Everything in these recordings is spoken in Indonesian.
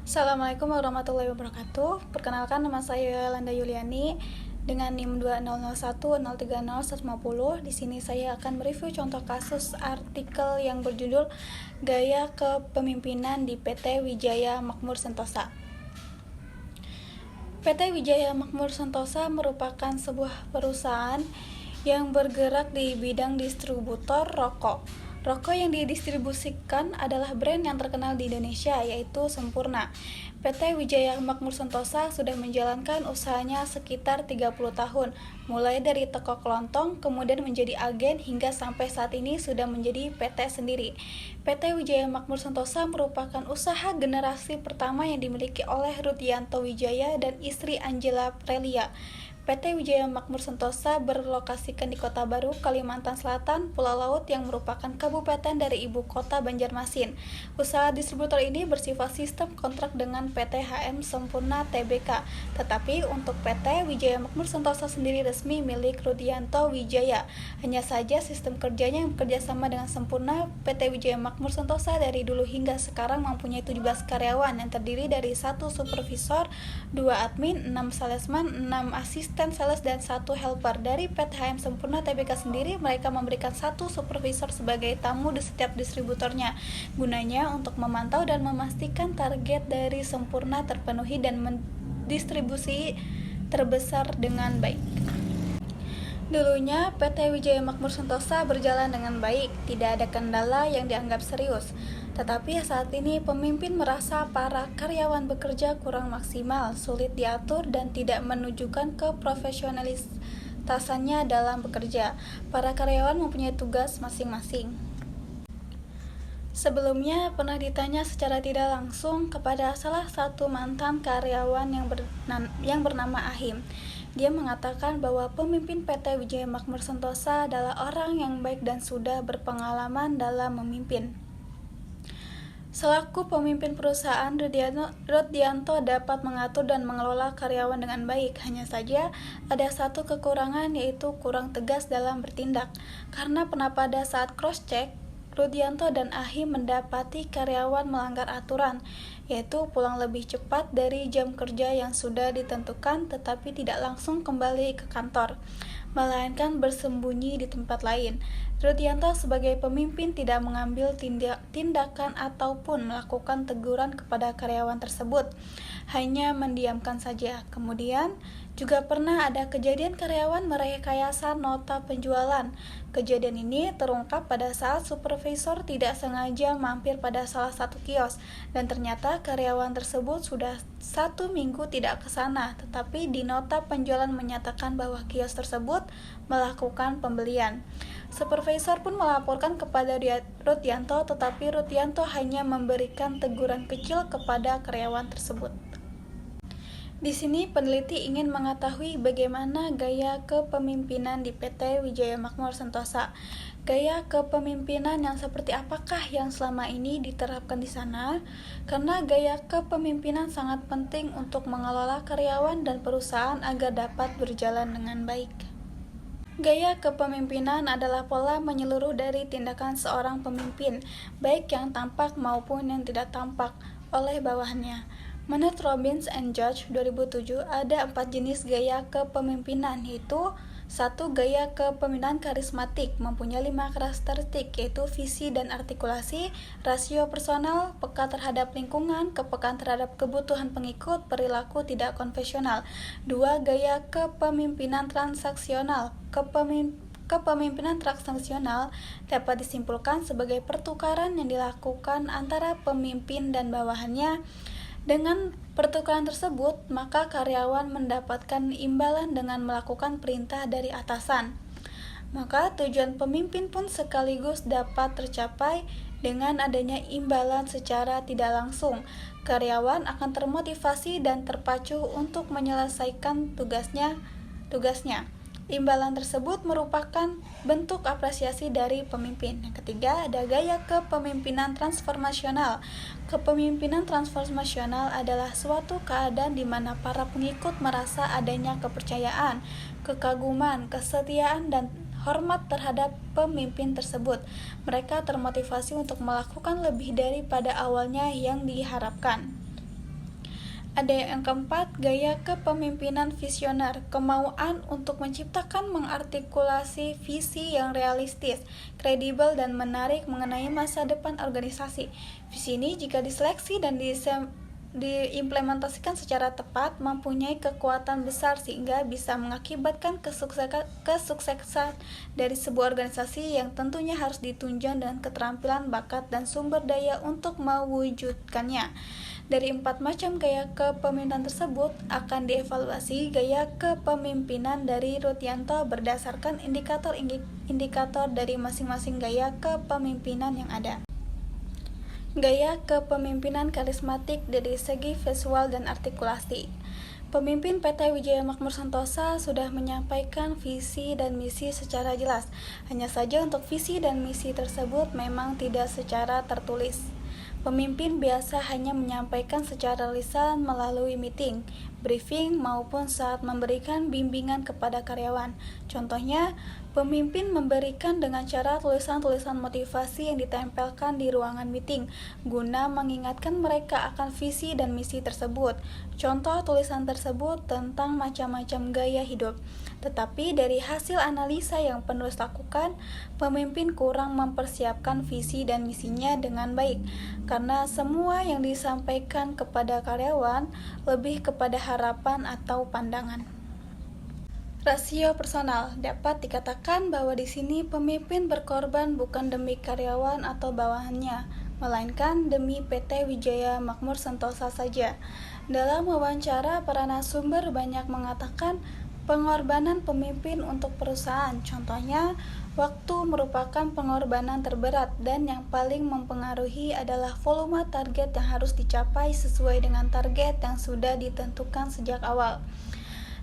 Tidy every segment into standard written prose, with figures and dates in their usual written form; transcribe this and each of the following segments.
Assalamualaikum warahmatullahi wabarakatuh. Perkenalkan, nama saya Yolanda Yuliani dengan NIM 2001030150. Di sini saya akan mereview contoh kasus artikel yang berjudul Gaya Kepemimpinan di PT Wijaya Makmur Sentosa. PT Wijaya Makmur Sentosa merupakan sebuah perusahaan yang bergerak di bidang distributor rokok. Rokok yang didistribusikan adalah brand yang terkenal di Indonesia, yaitu Sempurna. PT Wijaya Makmur Sentosa sudah menjalankan usahanya sekitar 30 tahun, mulai dari toko kelontong, kemudian menjadi agen, hingga sampai saat ini sudah menjadi PT sendiri. PT Wijaya Makmur Sentosa merupakan usaha generasi pertama yang dimiliki oleh Rudianto Wijaya dan istri Angela Prelia. PT Wijaya Makmur Sentosa berlokasikan di Kota Baru, Kalimantan Selatan, Pulau Laut yang merupakan kabupaten dari ibu kota Banjarmasin. Usaha distributor ini bersifat sistem kontrak dengan PT HM Sempurna Tbk, tetapi untuk PT Wijaya Makmur Sentosa sendiri resmi milik Rudianto Wijaya. Hanya saja sistem kerjanya yang bekerja sama dengan Sempurna. PT Wijaya Makmur Sentosa dari dulu hingga sekarang mempunyai 17 karyawan yang terdiri dari 1 supervisor, 2 admin, 6 salesman, 6 asisten sales, dan 1 helper. Dari PT HM Sempurna Tbk sendiri, mereka memberikan 1 supervisor sebagai tamu di setiap distributornya, gunanya untuk memantau dan memastikan target dari Sempurna terpenuhi dan mendistribusi terbesar dengan baik. Dulunya PT Wijaya Makmur Sentosa berjalan dengan baik, tidak ada kendala yang dianggap serius. Tetapi saat ini pemimpin merasa para karyawan bekerja kurang maksimal, sulit diatur, dan tidak menunjukkan keprofesionalitasannya dalam bekerja. Para karyawan mempunyai tugas masing-masing. Sebelumnya pernah ditanya secara tidak langsung kepada salah satu mantan karyawan yang bernama Ahim. Dia mengatakan bahwa pemimpin PT Wijaya Makmur Sentosa adalah orang yang baik dan sudah berpengalaman dalam memimpin. Selaku pemimpin perusahaan, Rudianto dapat mengatur dan mengelola karyawan dengan baik. Hanya saja ada satu kekurangan, yaitu kurang tegas dalam bertindak. Karena pernah pada saat cross-check, Rudianto dan Ahim mendapati karyawan melanggar aturan, yaitu pulang lebih cepat dari jam kerja yang sudah ditentukan, tetapi tidak langsung kembali ke kantor, melainkan bersembunyi di tempat lain. Rudianto sebagai pemimpin tidak mengambil tindakan ataupun melakukan teguran kepada karyawan tersebut, hanya mendiamkan saja. Kemudian juga pernah ada kejadian karyawan merekayasa nota penjualan. Kejadian ini terungkap pada saat supervisor tidak sengaja mampir pada salah satu kios, dan ternyata karyawan tersebut sudah 1 minggu tidak ke sana, tetapi di nota penjualan menyatakan bahwa kios tersebut melakukan pembelian. Supervisor pun melaporkan kepada Rudianto, tetapi Rudianto hanya memberikan teguran kecil kepada karyawan tersebut. Di sini peneliti ingin mengetahui bagaimana gaya kepemimpinan di PT Wijaya Makmur Sentosa. Gaya kepemimpinan yang seperti apakah yang selama ini diterapkan di sana? Karena gaya kepemimpinan sangat penting untuk mengelola karyawan dan perusahaan agar dapat berjalan dengan baik. Gaya kepemimpinan adalah pola menyeluruh dari tindakan seorang pemimpin, baik yang tampak maupun yang tidak tampak, oleh bawahannya. Menurut Robbins and Judge 2007, ada 4 jenis gaya kepemimpinan, yaitu 1. Gaya kepemimpinan karismatik, mempunyai 5 karakteristik, yaitu visi dan artikulasi, rasio personal, peka terhadap lingkungan, kepekaan terhadap kebutuhan pengikut, perilaku tidak konvensional. 2. Gaya kepemimpinan transaksional. Kepemimpinan transaksional dapat disimpulkan sebagai pertukaran yang dilakukan antara pemimpin dan bawahannya. Dengan pertukaran tersebut, maka karyawan mendapatkan imbalan dengan melakukan perintah dari atasan. Maka tujuan pemimpin pun sekaligus dapat tercapai dengan adanya imbalan secara tidak langsung. Karyawan akan termotivasi dan terpacu untuk menyelesaikan tugasnya. Imbalan tersebut merupakan bentuk apresiasi dari pemimpin. Yang ketiga, ada gaya kepemimpinan transformasional. Kepemimpinan transformasional adalah suatu keadaan di mana para pengikut merasa adanya kepercayaan, kekaguman, kesetiaan, dan hormat terhadap pemimpin tersebut. Mereka termotivasi untuk melakukan lebih daripada awalnya yang diharapkan. Ada yang keempat, gaya kepemimpinan visioner, kemauan untuk menciptakan mengartikulasi visi yang realistis, kredibel, dan menarik mengenai masa depan organisasi. Visi ini jika diseleksi dan diimplementasikan secara tepat, mempunyai kekuatan besar sehingga bisa mengakibatkan kesuksesan dari sebuah organisasi yang tentunya harus ditunjang dengan keterampilan, bakat, dan sumber daya untuk mewujudkannya. Dari 4 macam gaya kepemimpinan tersebut akan dievaluasi gaya kepemimpinan dari Rudyanto berdasarkan indikator dari masing-masing gaya kepemimpinan yang ada. Gaya kepemimpinan karismatik dari segi visual dan artikulasi. Pemimpin PT Wijaya Makmur Sentosa sudah menyampaikan visi dan misi secara jelas. Hanya saja untuk visi dan misi tersebut memang tidak secara tertulis. Pemimpin biasa hanya menyampaikan secara lisan melalui meeting, briefing, maupun saat memberikan bimbingan kepada karyawan. Contohnya, pemimpin memberikan dengan cara tulisan-tulisan motivasi yang ditempelkan di ruangan meeting, guna mengingatkan mereka akan visi dan misi tersebut. Contoh tulisan tersebut tentang macam-macam gaya hidup. Tetapi dari hasil analisa yang penulis lakukan, pemimpin kurang mempersiapkan visi dan misinya dengan baik, karena semua yang disampaikan kepada karyawan lebih kepada harapan atau pandangan. Rasio personal, dapat dikatakan bahwa di sini pemimpin berkorban bukan demi karyawan atau bawahannya, melainkan demi PT Wijaya Makmur Sentosa saja. Dalam wawancara, para narasumber banyak mengatakan pengorbanan pemimpin untuk perusahaan, contohnya waktu merupakan pengorbanan terberat, dan yang paling mempengaruhi adalah volume target yang harus dicapai sesuai dengan target yang sudah ditentukan sejak awal.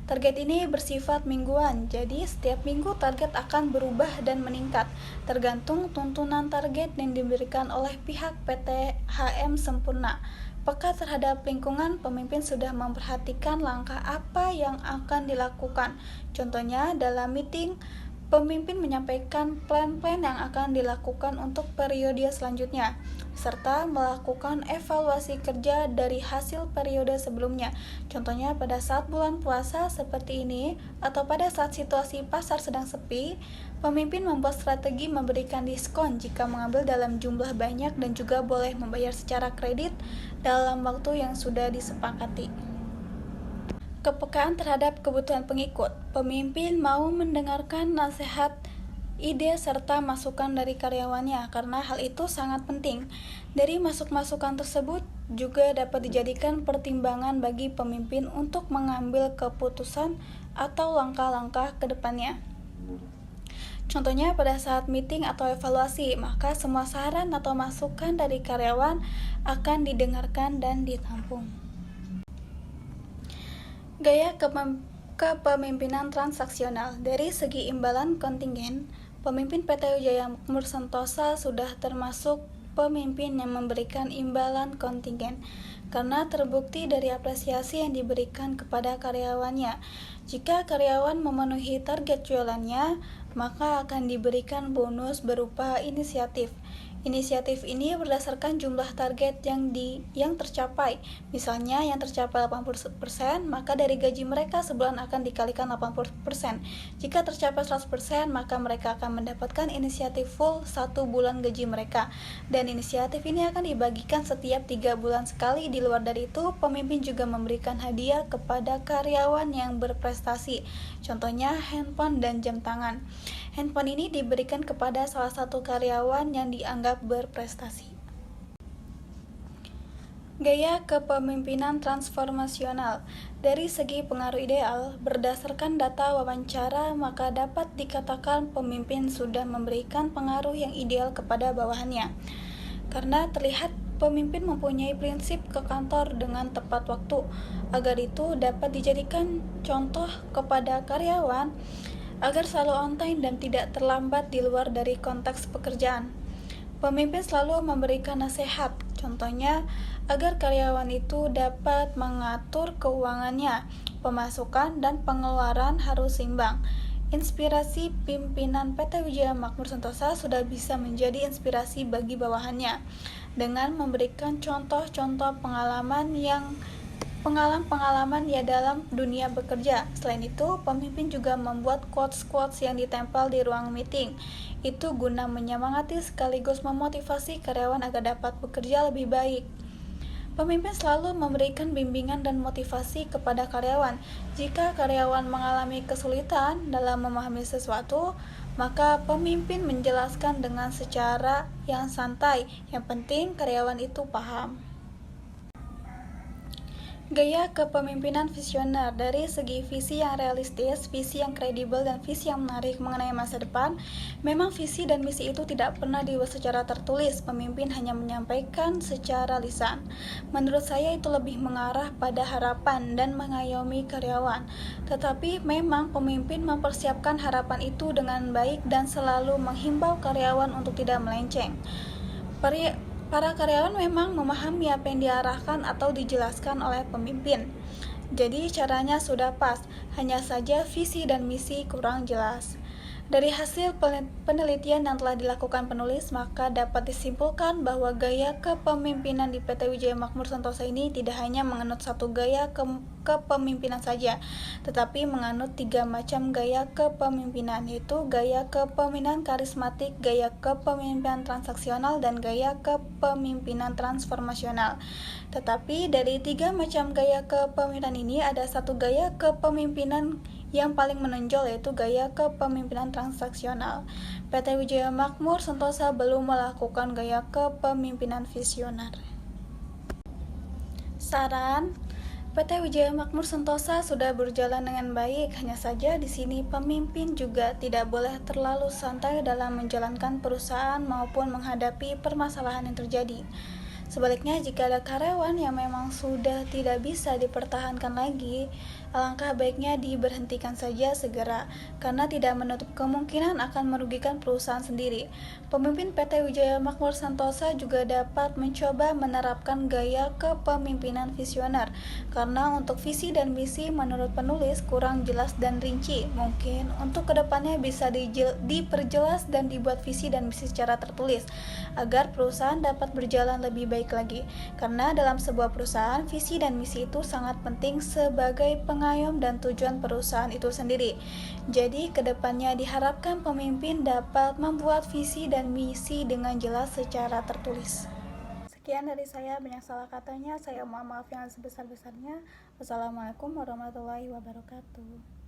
Target ini bersifat mingguan, jadi setiap minggu target akan berubah dan meningkat, tergantung tuntunan target yang diberikan oleh pihak PT HM Sempurna. Peka terhadap lingkungan, pemimpin sudah memperhatikan langkah apa yang akan dilakukan. Contohnya, dalam meeting, pemimpin menyampaikan plan-plan yang akan dilakukan untuk periode selanjutnya, serta melakukan evaluasi kerja dari hasil periode sebelumnya. Contohnya pada saat bulan puasa seperti ini, atau pada saat situasi pasar sedang sepi, pemimpin membuat strategi memberikan diskon jika mengambil dalam jumlah banyak dan juga boleh membayar secara kredit dalam waktu yang sudah disepakati. Kepekaan terhadap kebutuhan pengikut. Pemimpin mau mendengarkan nasihat, ide, serta masukan dari karyawannya karena hal itu sangat penting. Dari masukan tersebut juga dapat dijadikan pertimbangan bagi pemimpin untuk mengambil keputusan atau langkah-langkah ke depannya. Contohnya pada saat meeting atau evaluasi, maka semua saran atau masukan dari karyawan akan didengarkan dan ditampung. Gaya kepemimpinan transaksional. Dari segi imbalan kontingen, pemimpin PT Wijaya Makmur Sentosa sudah termasuk pemimpin yang memberikan imbalan kontingen karena terbukti dari apresiasi yang diberikan kepada karyawannya. Jika karyawan memenuhi target jualannya, maka akan diberikan bonus berupa inisiatif. Inisiatif ini berdasarkan jumlah target yang tercapai. Misalnya yang tercapai 80%, maka dari gaji mereka sebulan akan dikalikan 80%. Jika tercapai 100%, maka mereka akan mendapatkan inisiatif full 1 bulan gaji mereka. Dan inisiatif ini akan dibagikan setiap 3 bulan sekali. Di luar dari itu, pemimpin juga memberikan hadiah kepada karyawan yang berprestasi. Contohnya handphone dan jam tangan. Handphone ini diberikan kepada salah satu karyawan yang dianggap berprestasi. Gaya kepemimpinan transformasional. Dari segi pengaruh ideal, berdasarkan data wawancara, maka dapat dikatakan pemimpin sudah memberikan pengaruh yang ideal kepada bawahannya. Karena terlihat pemimpin mempunyai prinsip ke kantor dengan tepat waktu, agar itu dapat dijadikan contoh kepada karyawan agar selalu on time dan tidak terlambat di luar dari konteks pekerjaan. Pemimpin selalu memberikan nasihat, contohnya agar karyawan itu dapat mengatur keuangannya, pemasukan dan pengeluaran harus seimbang. Inspirasi pimpinan PT Wijaya Makmur Sentosa sudah bisa menjadi inspirasi bagi bawahannya dengan memberikan contoh-contoh pengalaman yang pengalaman ya dalam dunia bekerja. Selain itu, pemimpin juga membuat quotes-quotes yang ditempel di ruang meeting. Itu guna menyemangati sekaligus memotivasi karyawan agar dapat bekerja lebih baik. Pemimpin selalu memberikan bimbingan dan motivasi kepada karyawan. Jika karyawan mengalami kesulitan dalam memahami sesuatu, maka pemimpin menjelaskan dengan secara yang santai. Yang penting karyawan itu paham. Gaya kepemimpinan visioner dari segi visi yang realistis, visi yang kredibel, dan visi yang menarik mengenai masa depan. Memang visi dan misi itu tidak pernah dibuat secara tertulis, pemimpin hanya menyampaikan secara lisan. Menurut saya itu lebih mengarah pada harapan dan mengayomi karyawan. Tetapi memang pemimpin mempersiapkan harapan itu dengan baik dan selalu menghimbau karyawan untuk tidak melenceng. Para karyawan memang memahami apa yang diarahkan atau dijelaskan oleh pemimpin. Jadi caranya sudah pas, hanya saja visi dan misi kurang jelas. Dari hasil penelitian yang telah dilakukan penulis, maka dapat disimpulkan bahwa gaya kepemimpinan di PT Wijaya Makmur Sentosa ini tidak hanya menganut satu gaya kepemimpinan saja, tetapi menganut 3 macam gaya kepemimpinan, yaitu gaya kepemimpinan karismatik, gaya kepemimpinan transaksional, dan gaya kepemimpinan transformasional. Tetapi dari 3 macam gaya kepemimpinan ini, ada satu gaya kepemimpinan yang paling menonjol, yaitu gaya kepemimpinan transaksional. PT Wijaya Makmur Sentosa belum melakukan gaya kepemimpinan visioner. Saran, PT Wijaya Makmur Sentosa sudah berjalan dengan baik, hanya saja di sini pemimpin juga tidak boleh terlalu santai dalam menjalankan perusahaan maupun menghadapi permasalahan yang terjadi. Sebaliknya, jika ada karyawan yang memang sudah tidak bisa dipertahankan lagi, alangkah baiknya diberhentikan saja segera, karena tidak menutup kemungkinan akan merugikan perusahaan sendiri. Pemimpin PT Wijaya Makmur Sentosa juga dapat mencoba menerapkan gaya kepemimpinan visioner, karena untuk visi dan misi menurut penulis kurang jelas dan rinci. Mungkin untuk kedepannya bisa diperjelas dan dibuat visi dan misi secara tertulis, agar perusahaan dapat berjalan lebih baik lagi. Karena dalam sebuah perusahaan, visi dan misi itu sangat penting sebagai pengayom dan tujuan perusahaan itu sendiri. Jadi kedepannya diharapkan pemimpin dapat membuat visi dan misi dengan jelas secara tertulis. Sekian dari saya, banyak salah katanya, saya mohon maaf yang sebesar-besarnya. Wassalamualaikum warahmatullahi wabarakatuh.